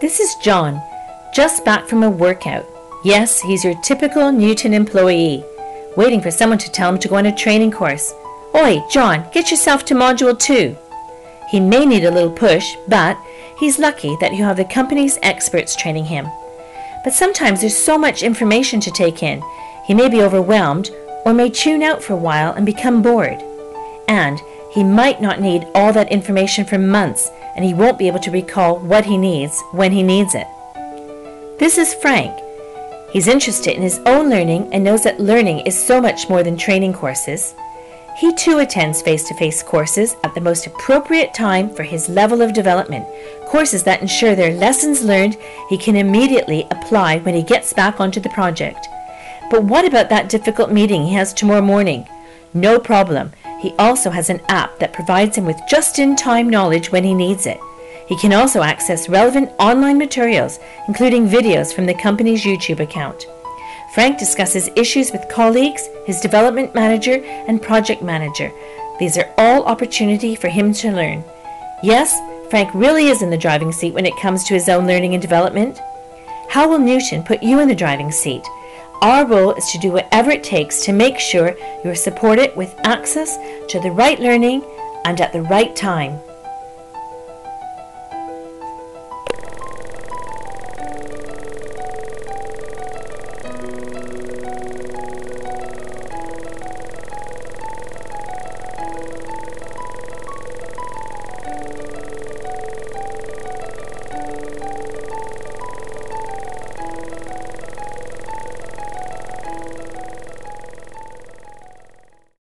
This is John, just back from a workout. Yes, he's your typical Newton employee, waiting for someone to tell him to go on a training course. Oi, John, get yourself to Module 2. He may need a little push, but he's lucky that you have the company's experts training him. But sometimes there's so much information to take in, he may be overwhelmed or may tune out for a while and become bored. And he might not need all that information for months, and he won't be able to recall what he needs when he needs it. This is Frank. He's interested in his own learning and knows that learning is so much more than training courses. He too attends face-to-face courses at the most appropriate time for his level of development, courses that ensure their lessons learned he can immediately apply when he gets back onto the project. But what about that difficult meeting he has tomorrow morning? No problem. He also has an app that provides him with just-in-time knowledge when he needs it. He can also access relevant online materials, including videos from the company's YouTube account. Frank discusses issues with colleagues, his development manager, and project manager. These are all opportunity for him to learn. Yes, Frank really is in the driving seat when it comes to his own learning and development. How will Newton put you in the driving seat? Our role is to do whatever it takes to make sure you are supported with access to the right learning and at the right time.